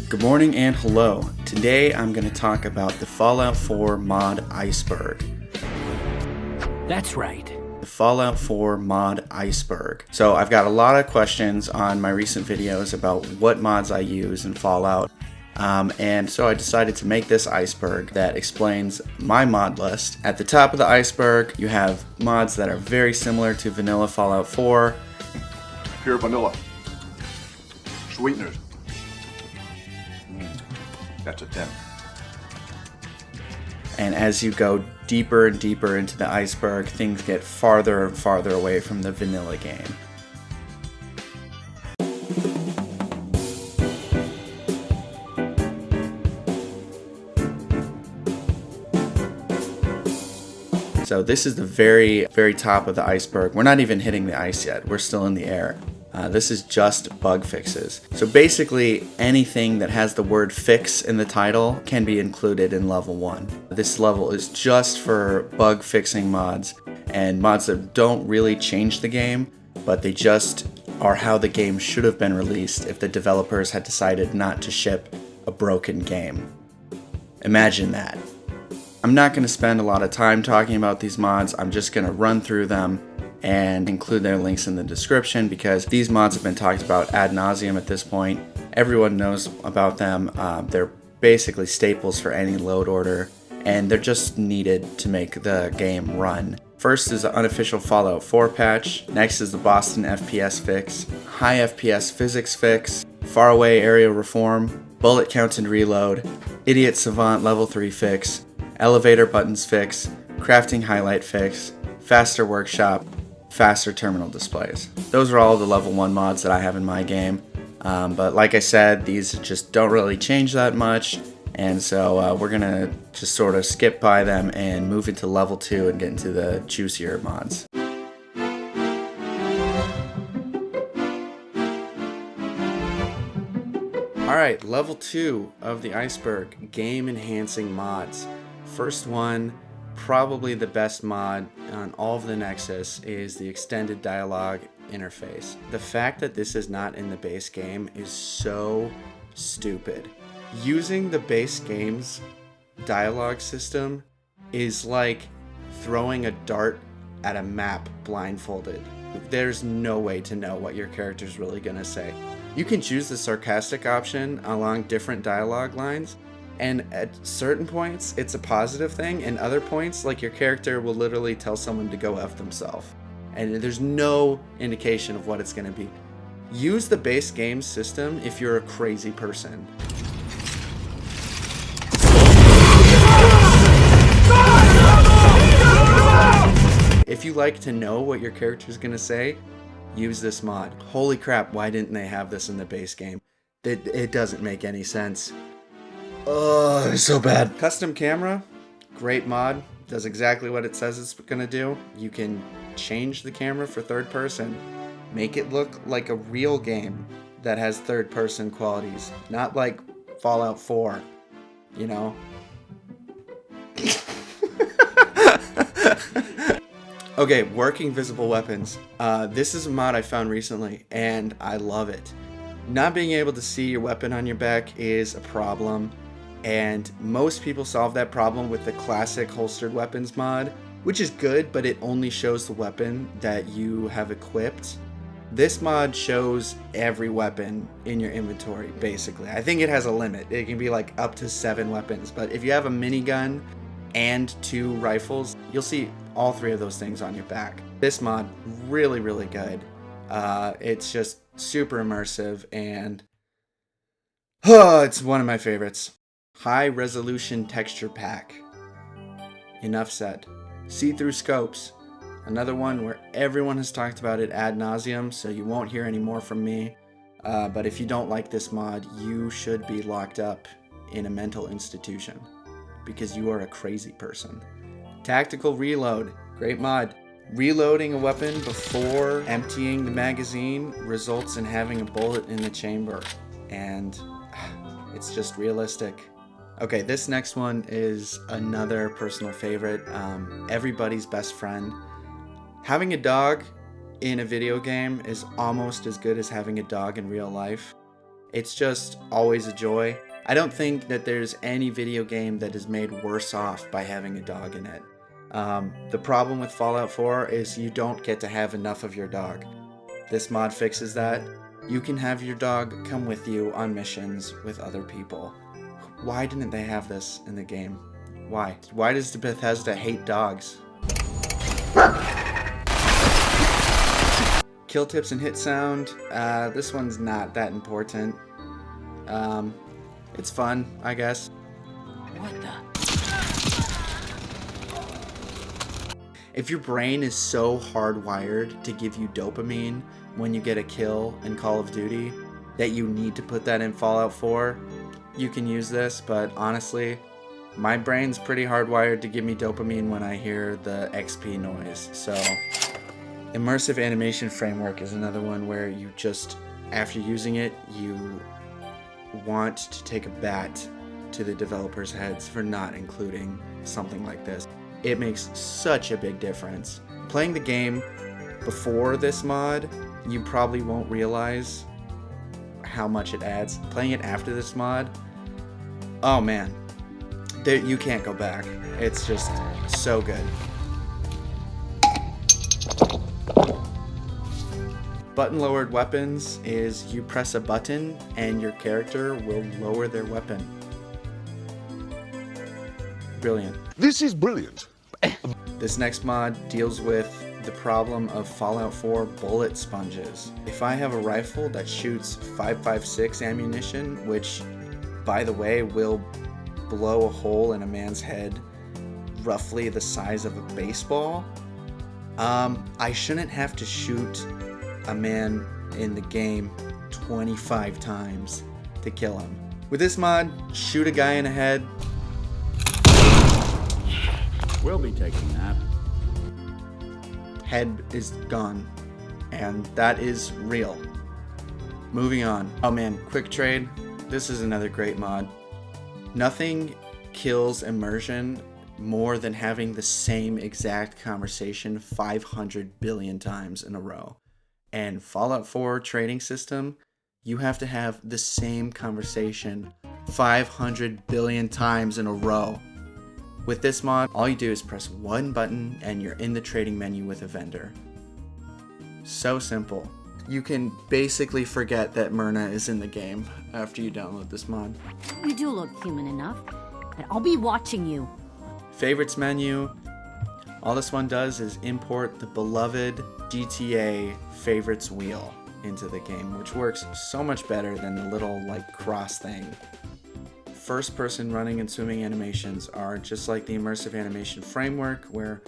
Good morning and hello. Today I'm going to talk about the Fallout 4 mod Iceberg. That's right. The Fallout 4 mod Iceberg. So I've got a lot of questions on my recent videos about what mods I use in Fallout. And so I decided to make this iceberg that explains my mod list. At the top of the iceberg, you have mods that are very similar to vanilla Fallout 4. Pure vanilla. Sweeteners. That's a 10. And as you go deeper and deeper into the iceberg, things get farther and farther away from the vanilla game. So this is the very, very top of the iceberg. We're not even hitting the ice yet. We're still in the air. This is just bug fixes. So basically anything that has the word fix in the title can be included in level 1. This level is just for bug fixing mods and mods that don't really change the game, but they just are how the game should have been released if the developers had decided not to ship a broken game. Imagine that. I'm not going to spend a lot of time talking about these mods. I'm just going to run through them and include their links in the description because these mods have been talked about ad nauseum at this point. Everyone knows about them. They're basically staples for any load order, and they're just needed to make the game run. First is the Unofficial Fallout 4 patch. Next is the Boston FPS Fix, High FPS Physics Fix, Faraway Area Reform, Bullet Count and Reload, Idiot Savant Level 3 Fix, Elevator Buttons Fix, Crafting Highlight Fix, Faster Workshop, Faster Terminal Displays. Those are all the level 1 mods that I have in my game. But like I said, these just don't really change that much. And so we're going to just sort of skip by them and move into level 2 and get into the juicier mods. Alright, level 2 of the iceberg, game enhancing mods. First one, probably the best mod on all of the Nexus, is the extended dialogue interface. The fact that this is not in the base game is so stupid. Using the base game's dialogue system is like throwing a dart at a map blindfolded. There's no way to know what your character's really gonna say. You can choose the sarcastic option along different dialogue lines, and at certain points it's a positive thing, and other points like your character will literally tell someone to go F themselves. And there's no indication of what it's going to be. Use the base game system if you're a crazy person. If you like to know what your character's going to say, use this mod. Holy crap, why didn't they have this in the base game? It doesn't make any sense. Oh, it's so bad. Custom camera, great mod. Does exactly what it says it's gonna do. You can change the camera for third person. Make it look like a real game that has third person qualities. Not like Fallout 4, you know? Okay, working visible weapons. This is a mod I found recently, and I love it. Not being able to see your weapon on your back is a problem. And most people solve that problem with the classic holstered weapons mod, which is good, but it only shows the weapon that you have equipped. This mod shows every weapon in your inventory, basically. I think it has a limit. It can be like up to 7 weapons, but if you have a minigun and 2 rifles, you'll see all 3 of those things on your back. This mod, really, really good. It's just super immersive, and it's one of my favorites. High resolution texture pack. Enough said. See-through scopes. Another one where everyone has talked about it ad nauseum, so you won't hear any more from me. But if you don't like this mod, you should be locked up in a mental institution because you are a crazy person. Tactical reload. Great mod. Reloading a weapon before emptying the magazine results in having a bullet in the chamber, and it's just realistic. Okay, this next one is another personal favorite. Everybody's best friend. Having a dog in a video game is almost as good as having a dog in real life. It's just always a joy. I don't think that there's any video game that is made worse off by having a dog in it. The problem with Fallout 4 is you don't get to have enough of your dog. This mod fixes that. You can have your dog come with you on missions with other people. Why didn't they have this in the game? Why? Why does Bethesda hate dogs? Kill tips and hit sound. This one's not that important. It's fun, I guess. What the? If your brain is so hardwired to give you dopamine when you get a kill in Call of Duty that you need to put that in Fallout 4, you can use this, but honestly, my brain's pretty hardwired to give me dopamine when I hear the XP noise, so... Immersive animation framework is another one where you just, after using it, you want to take a bat to the developers' heads for not including something like this. It makes such a big difference. Playing the game before this mod, you probably won't realize how much it adds. Playing it after this mod, oh man, you can't go back. It's just so good. Button lowered weapons is you press a button and your character will lower their weapon. Brilliant. This is brilliant. This next mod deals with the problem of Fallout 4 bullet sponges. If I have a rifle that shoots 5.56 ammunition, which, by the way, will blow a hole in a man's head roughly the size of a baseball, I shouldn't have to shoot a man in the game 25 times to kill him. With this mod, shoot a guy in the head. We'll be taking that. Head is gone. And that is real. Moving on. Oh man, Quicktrade. This is another great mod. Nothing kills immersion more than having the same exact conversation 500 billion times in a row. And Fallout 4 trading system, you have to have the same conversation 500 billion times in a row. With this mod, all you do is press one button and you're in the trading menu with a vendor. So simple. You can basically forget that Myrna is in the game after you download this mod. You do look human enough, and I'll be watching you. Favorites menu. All this one does is import the beloved GTA favorites wheel into the game, which works so much better than the little cross thing. First person running and swimming animations are just like the immersive animation framework, where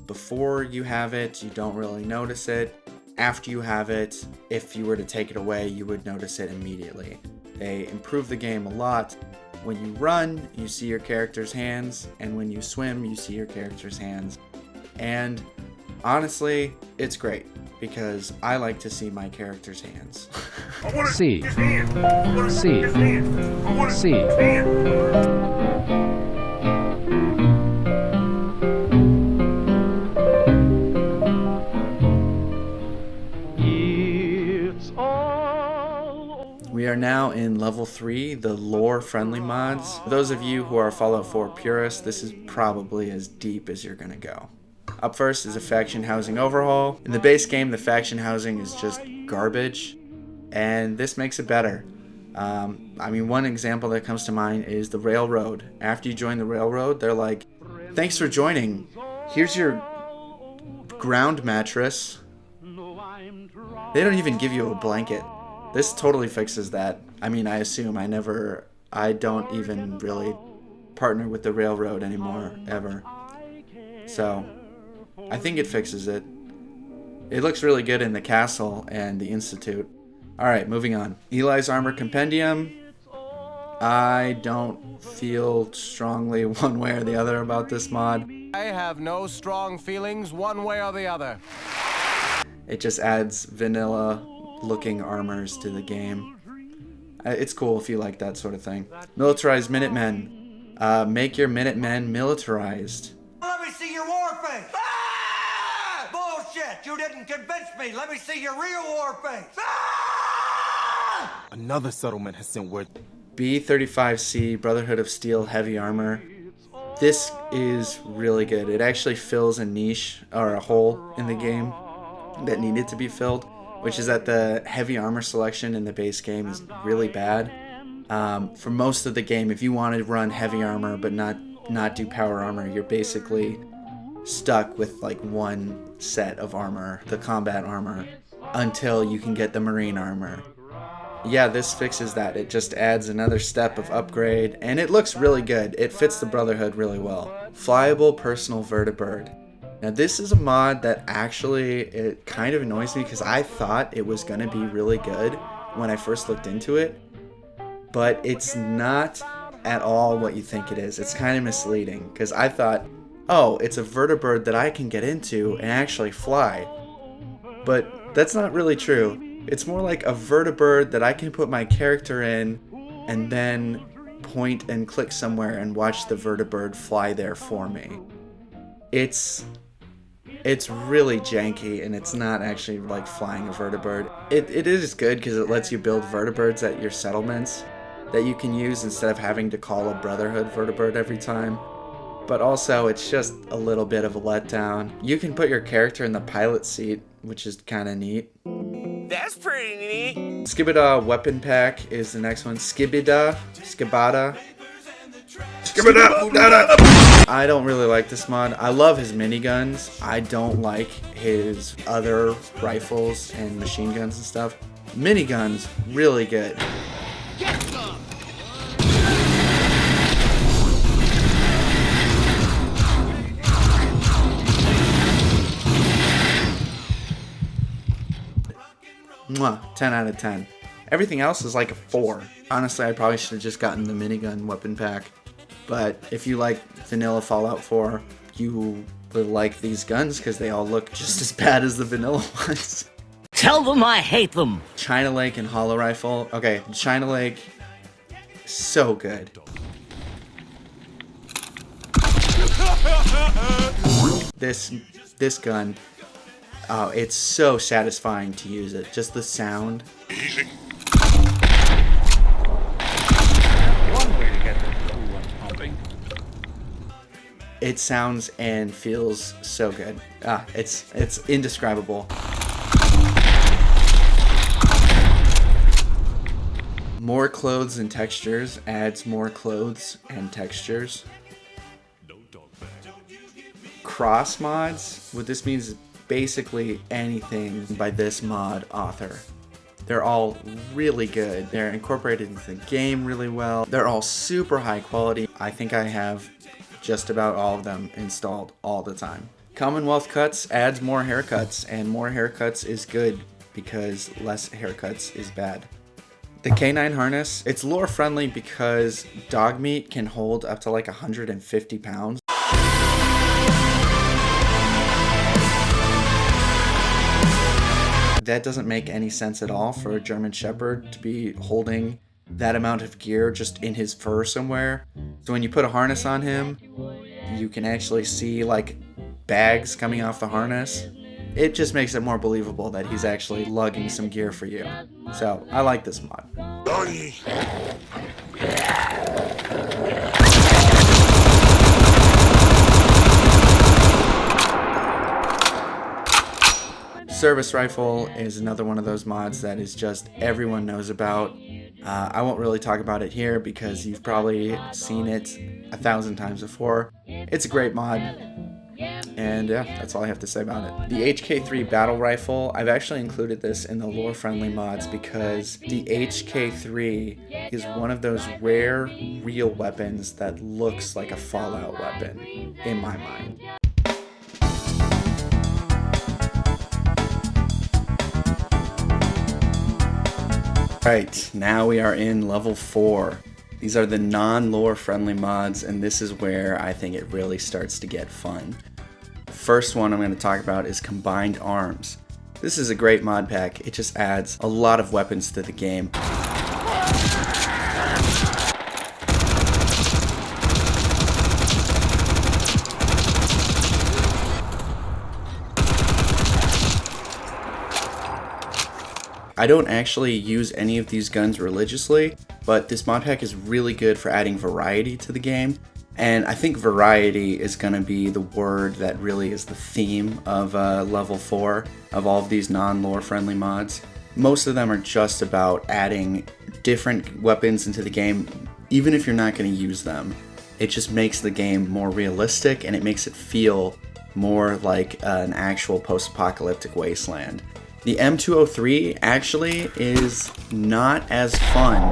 before you have it, you don't really notice it. After you have it, if you were to take it away, you would notice it immediately. They improve the game a lot. When you run, you see your character's hands, and when you swim, you see your character's hands. And honestly, it's great, because I like to see my character's hands. See. We are now in level 3, the lore-friendly mods. For those of you who are Fallout 4 purists, this is probably as deep as you're gonna go. Up first is a faction housing overhaul. In the base game, the faction housing is just garbage, and this makes it better. One example that comes to mind is the railroad. After you join the railroad, they're like, thanks for joining. Here's your ground mattress. They don't even give you a blanket. This totally fixes that. I assume. I don't even really partner with the railroad anymore, ever. So, I think it fixes it. It looks really good in the castle and the institute. Alright, moving on. Eli's Armor Compendium. I don't feel strongly one way or the other about this mod. I have no strong feelings one way or the other. It just adds vanilla looking armors to the game. It's cool if you like that sort of thing. Militarized Minutemen. Make your Minutemen militarized. Let me see your war face. Ah! Bullshit! You didn't convince me. Let me see your real war face. Ah! Another settlement has sent word. B35C, Brotherhood of Steel Heavy Armor. This is really good. It actually fills a niche, or a hole in the game that needed to be filled, which is that the heavy armor selection in the base game is really bad. For most of the game, if you want to run heavy armor but not do power armor, you're basically stuck with like one set of armor, the combat armor, until you can get the marine armor. Yeah, this fixes that. It just adds another step of upgrade, and it looks really good. It fits the Brotherhood really well. Flyable Personal Vertibird. Now this is a mod that actually, it kind of annoys me because I thought it was going to be really good when I first looked into it, but it's not at all what you think it is. It's kind of misleading because I thought, oh, it's a vertibird that I can get into and actually fly, but that's not really true. It's more like a vertibird that I can put my character in and then point and click somewhere and watch the vertibird fly there for me. It's really janky, and it's not actually like flying a vertibird. It is good because it lets you build vertibirds at your settlements that you can use instead of having to call a Brotherhood vertibird every time. But also, it's just a little bit of a letdown. You can put your character in the pilot seat, which is kind of neat. That's pretty neat. Skibadaa weapon pack is the next one. Skibadaa. I don't really like this mod. I love his miniguns. I don't like his other rifles and machine guns and stuff. Miniguns, really good. Get some. Mwah, 10 out of 10. Everything else is like a 4. Honestly, I probably should have just gotten the minigun weapon pack. But if you like vanilla Fallout 4, you will like these guns because they all look just as bad as the vanilla ones. Tell them I hate them. China Lake and Holorifle. Okay, China Lake, so good. This gun, oh, it's so satisfying to use it. Just the sound. One way to get the coolant pumping. It sounds and feels so good. It's indescribable. More clothes and textures adds more clothes and textures. Cross mods, what this means is basically anything by this mod author. They're all really good. They're incorporated into the game really well. They're all super high quality. I think I have just about all of them installed all the time. Commonwealth Cufs adds more haircuts, and more haircuts is good because less haircuts is bad. The K9 harness, it's lore friendly because dog meat can hold up to like 150 pounds. That doesn't make any sense at all for a German Shepherd to be holding that amount of gear just in his fur somewhere. So when you put a harness on him, you can actually see like bags coming off the harness. It just makes it more believable that he's actually lugging some gear for you. So I like this mod. Service Rifle is another one of those mods that is just everyone knows about. I won't really talk about it here because you've probably seen it 1,000 times before. It's a great mod, and yeah, that's all I have to say about it. The HK3 Battle Rifle, I've actually included this in the lore-friendly mods because the HK3 is one of those rare, real weapons that looks like a Fallout weapon, in my mind. Right, now we are in level 4. These are the non-lore friendly mods, and this is where I think it really starts to get fun. The first one I'm going to talk about is Combined Arms. This is a great mod pack. It just adds a lot of weapons to the game. I don't actually use any of these guns religiously, but this mod pack is really good for adding variety to the game. And I think variety is going to be the word that really is the theme of level 4 of all of these non-lore friendly mods. Most of them are just about adding different weapons into the game, even if you're not going to use them. It just makes the game more realistic and it makes it feel more like an actual post-apocalyptic wasteland. The M203 actually is not as fun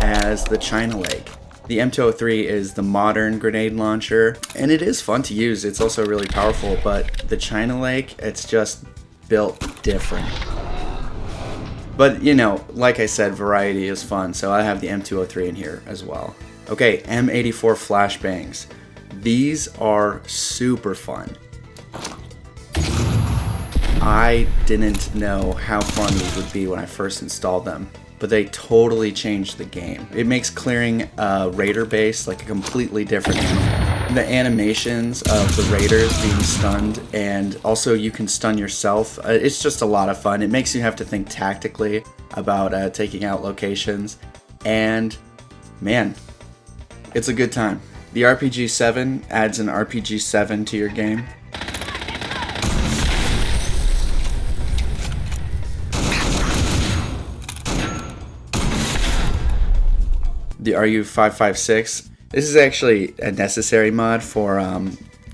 as the China Lake. The M203 is the modern grenade launcher, and it is fun to use. It's also really powerful, but the China Lake, it's just built different. But, you know, like I said, variety is fun, so I have the M203 in here as well. Okay, M84 Flashbangs. These are super fun. I didn't know how fun these would be when I first installed them, but they totally changed the game. It makes clearing a raider base like a completely different animal. The animations of the raiders being stunned, and also you can stun yourself. It's just a lot of fun. It makes you have to think tactically about taking out locations, and man, it's a good time. The RPG-7 adds an RPG-7 to your game. The RU-556. This is actually a necessary mod for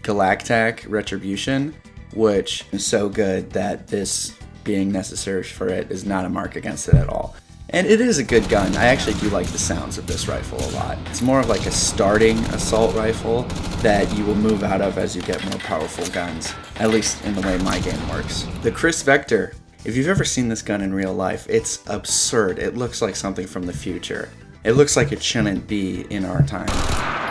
Galactic Retribution, which is so good that this being necessary for it is not a mark against it at all. And it is a good gun. I actually do like the sounds of this rifle a lot. It's more of like a starting assault rifle that you will move out of as you get more powerful guns, at least in the way my game works. The Kriss Vector. If you've ever seen this gun in real life, it's absurd. It looks like something from the future. It looks like it shouldn't be in our time,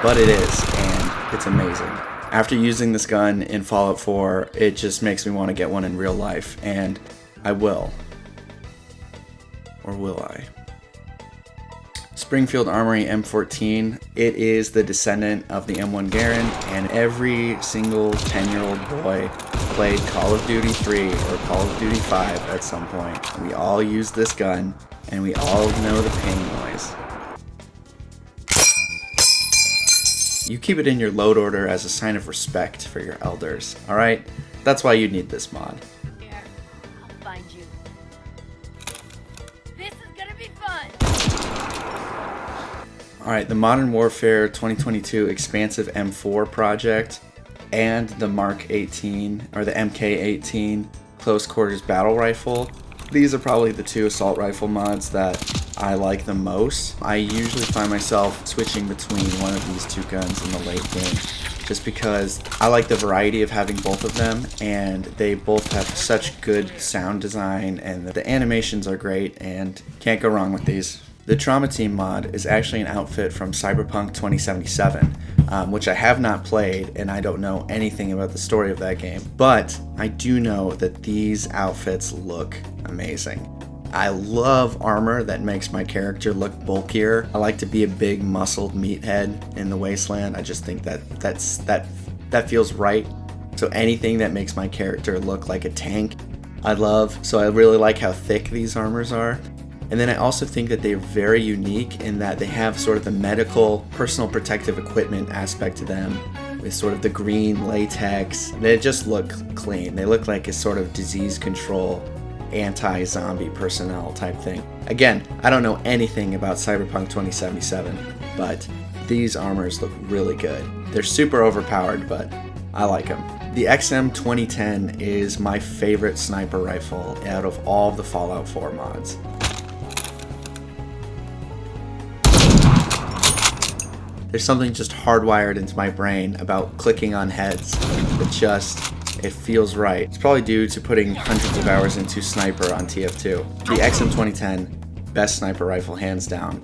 but it is, and it's amazing. After using this gun in Fallout 4, it just makes me want to get one in real life, and I will. Or will I? Springfield Armory M14. It is the descendant of the M1 Garand, and every single 10-year-old boy played Call of Duty 3 or Call of Duty 5 at some point. We all use this gun, and we all know the pain noise. You keep it in your load order as a sign of respect for your elders, alright? That's why you need this mod. Here, I'll find you. This is gonna be fun! Alright, the Modern Warfare 2022 Expansive M4 project and the Mark 18, or the MK18 Close Quarters Battle Rifle. These are probably the two assault rifle mods that I like the most. I usually find myself switching between one of these two guns in the late game, just because I like the variety of having both of them, and they both have such good sound design, and the animations are great, and can't go wrong with these. The Trauma Team mod is actually an outfit from Cyberpunk 2077, which I have not played, and I don't know anything about the story of that game, but I do know that these outfits look amazing. I love armor that makes my character look bulkier. I like to be a big muscled meathead in the wasteland. I just think that feels right. So anything that makes my character look like a tank, I love. So I really like how thick these armors are. And then I also think that they're very unique in that they have sort of the medical, personal protective equipment aspect to them, with sort of the green latex. They just look clean. They look like a sort of disease control, anti-zombie personnel type thing. Again, I don't know anything about Cyberpunk 2077, but these armors look really good. They're super overpowered, but I like them. The XM 2010 is my favorite sniper rifle out of all the Fallout 4 mods. There's something just hardwired into my brain about clicking on heads. It feels right. It's probably due to putting hundreds of hours into Sniper on TF2. The XM 2010, best sniper rifle hands down.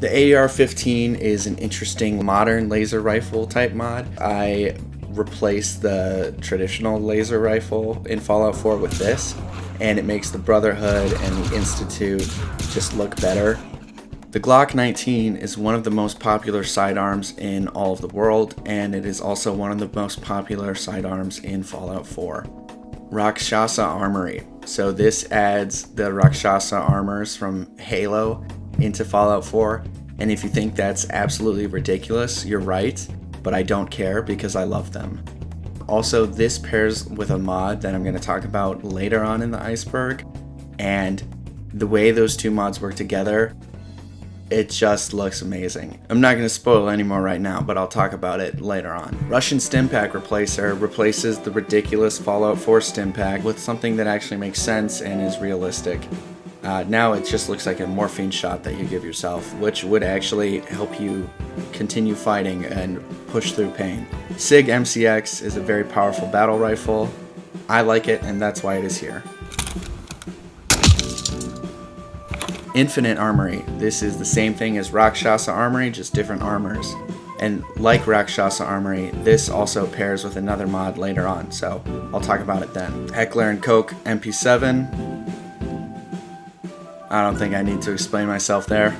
The AR-15 is an interesting modern laser rifle type mod. I replaced the traditional laser rifle in Fallout 4 with this, and it makes the Brotherhood and the Institute just look better. The Glock 19 is one of the most popular sidearms in all of the world, and it is also one of the most popular sidearms in Fallout 4. Rakshasa Armory. So this adds the Rakshasa armors from Halo into Fallout 4, and if you think that's absolutely ridiculous, you're right, but I don't care because I love them. Also, this pairs with a mod that I'm going to talk about later on in the Iceberg, and the way those two mods work together, it just looks amazing. I'm not going to spoil any more right now, but I'll talk about it later on. Russian Stimpak Replacer replaces the ridiculous Fallout 4 Stimpak with something that actually makes sense and is realistic. Now it just looks like a morphine shot that you give yourself, which would actually help you continue fighting and push through pain. SIG MCX is a very powerful battle rifle. I like it, and that's why it is here. Infinite Armory. This is the same thing as Rakshasa Armory, just different armors. And like Rakshasa Armory, this also pairs with another mod later on, so I'll talk about it then. Heckler & Koch MP7. I don't think I need to explain myself there.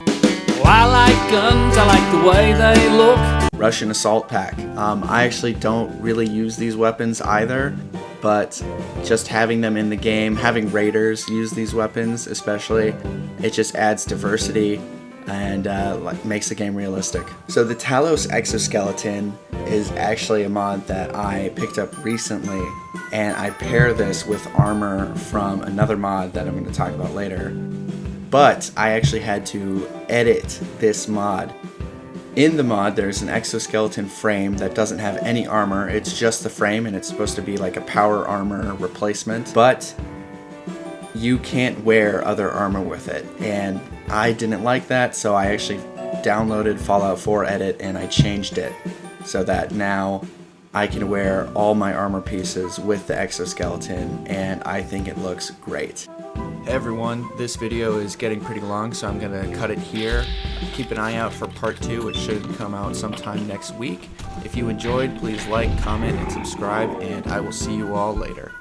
Well, I like guns, I like the way they look. Russian Assault Pack. I actually don't really use these weapons either, but just having them in the game, having raiders use these weapons especially, it just adds diversity and makes the game realistic. So the Talos Exoskeleton is actually a mod that I picked up recently, and I pair this with armor from another mod that I'm going to talk about later. But I actually had to edit this mod. In the mod, there's an exoskeleton frame that doesn't have any armor. It's just the frame, and it's supposed to be like a power armor replacement. But you can't wear other armor with it, and I didn't like that, so I actually downloaded Fallout 4 Edit and I changed it so that now I can wear all my armor pieces with the exoskeleton, and I think it looks great. Hey everyone, this video is getting pretty long, so I'm gonna cut it here. Keep an eye out for part 2, which should come out sometime next week. If you enjoyed, please like, comment, and subscribe, and I will see you all later.